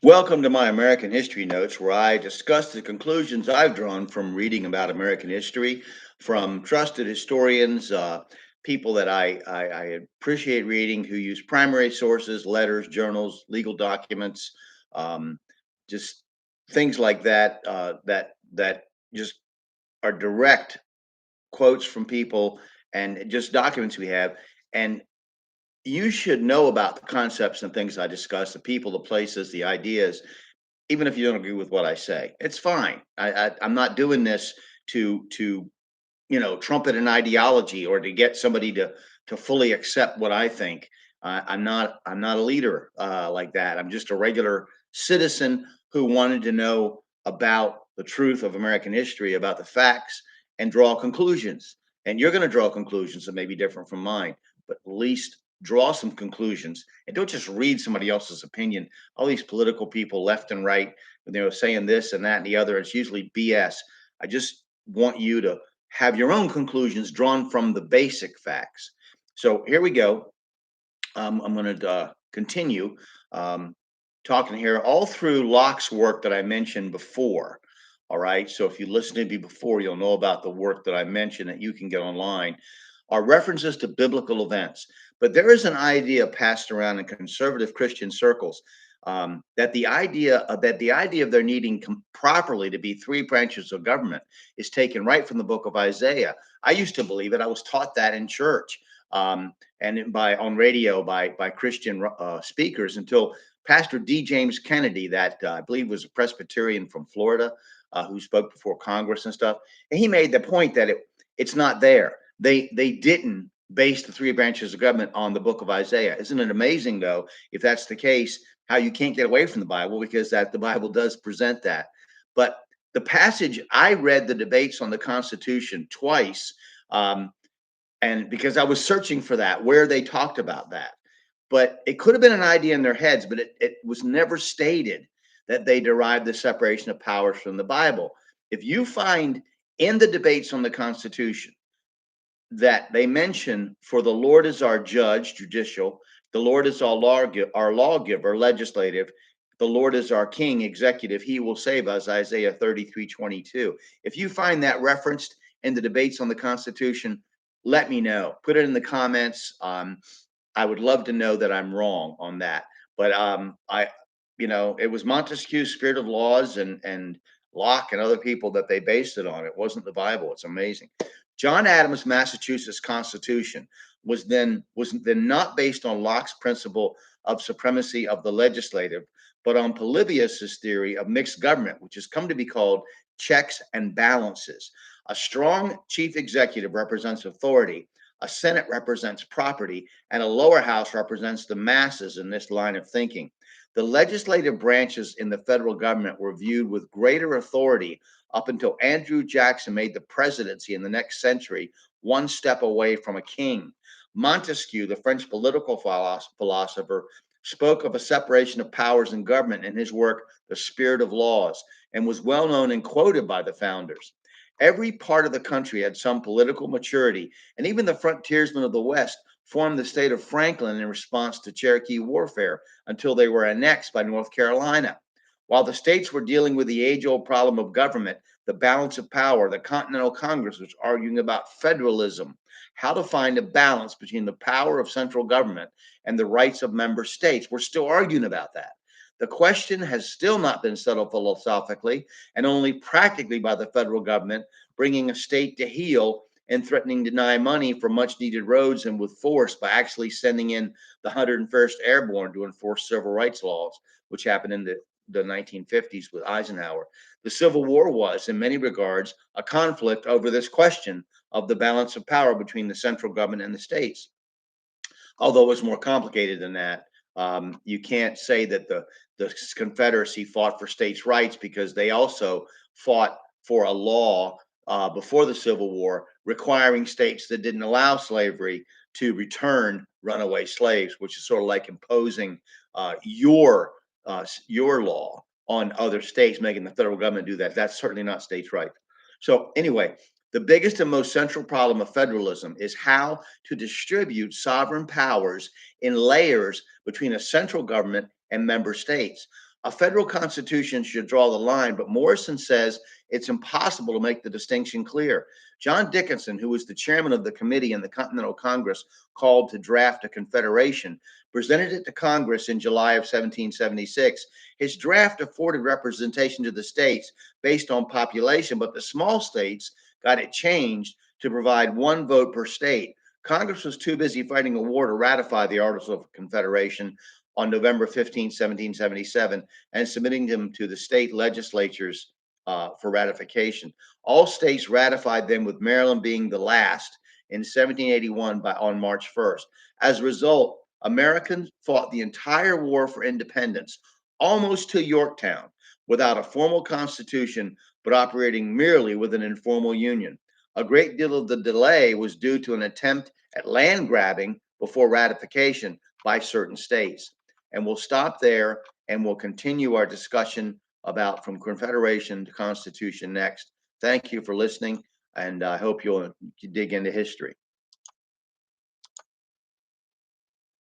Welcome to my American History Notes, where I discuss the conclusions I've drawn from reading about American history from trusted historians, people that I appreciate reading, who use primary sources, letters, journals, legal documents, um, just things like that, that just are direct quotes from people and just documents we have. And you should know about the concepts and things I discuss, the people, the places, the ideas, even if you don't agree with what I say. It's fine. I'm not doing this to trumpet an ideology or to get somebody to fully accept what I think. I'm not a leader like that. I'm just a regular citizen who wanted to know about the truth of American history, about the facts, and draw conclusions. And you're going to draw conclusions that may be different from mine, but at least draw some conclusions and don't just read somebody else's opinion. All these political people left and right, saying this and that and the other. It's usually BS. I just want you to have your own conclusions drawn from the basic facts. So here we go. I'm going to continue um, talking here all through Locke's work that I mentioned before. All right. So if you listened to me before, you'll know about the work that I mentioned that you can get online. Are references to biblical events. But there is an idea passed around in conservative Christian circles that the idea of there needing properly to be three branches of government is taken right from the book of Isaiah. I used to believe it. I was taught that in church and by on radio by Christian speakers until Pastor D. James Kennedy, that I believe was a Presbyterian from Florida, who spoke before Congress and stuff, and he made the point that it's not there. They didn't base the three branches of government on the book of Isaiah. Isn't it amazing, though, if that's the case, how you can't get away from the Bible because that the Bible does present that. But the passage I read the debates on the Constitution twice, um, and because I was searching for that where they talked about that, but it could have been an idea in their heads, but it was never stated that they derived the separation of powers from the Bible. If you find in the debates on the Constitution that they mention, for the Lord is our judge, judicial, the Lord is our lawgiver, legislative, the Lord is our king, executive, he will save us, Isaiah 33:22. If you find that referenced in the debates on the Constitution, let me know. Put it in the comments. I would love to know that I'm wrong on that. But it was Montesquieu's Spirit of Laws and Locke and other people that they based it on. It wasn't the Bible. It's amazing. John Adams' Massachusetts Constitution was then not based on Locke's principle of supremacy of the legislative, but on Polybius's theory of mixed government, which has come to be called checks and balances. A strong chief executive represents authority, a Senate represents property, and a lower house represents the masses in this line of thinking. The legislative branches in the federal government were viewed with greater authority up until Andrew Jackson made the presidency in the next century one step away from a king. Montesquieu, the French political philosopher, spoke of a separation of powers in government in his work, The Spirit of Laws, and was well known and quoted by the founders. Every part of the country had some political maturity, and even the frontiersmen of the West formed the state of Franklin in response to Cherokee warfare until they were annexed by North Carolina. While the states were dealing with the age old problem of government, the balance of power, the Continental Congress was arguing about federalism, how to find a balance between the power of central government and the rights of member states. We're still arguing about that. The question has still not been settled philosophically and only practically by the federal government, bringing a state to heel and threatening to deny money for much needed roads and with force by actually sending in the 101st Airborne to enforce civil rights laws, which happened in the 1950s with Eisenhower. The Civil War was, in many regards, a conflict over this question of the balance of power between the central government and the states. Although it was more complicated than that. You can't say that the Confederacy fought for states' rights because they also fought for a law before the Civil War requiring states that didn't allow slavery to return runaway slaves, which is sort of like imposing your law on other states, making the federal government do that. That's certainly not states' rights. So anyway, the biggest and most central problem of federalism is how to distribute sovereign powers in layers between a central government and member states. A federal constitution should draw the line, but Morrison says it's impossible to make the distinction clear. John Dickinson, who was the chairman of the committee in the Continental Congress called to draft a confederation, presented it to Congress in July of 1776. His draft afforded representation to the states based on population, but the small states got it changed to provide one vote per state. Congress was too busy fighting a war to ratify the Articles of Confederation on November 15, 1777, and submitting them to the state legislatures for ratification. All states ratified them, with Maryland being the last in 1781 on March 1st. As a result, Americans fought the entire war for independence, almost to Yorktown, without a formal constitution, but operating merely with an informal union. A great deal of the delay was due to an attempt at land grabbing before ratification by certain states. And we'll stop there, and we'll continue our discussion about from Confederation to Constitution next. Thank you for listening, and I hope you'll dig into history.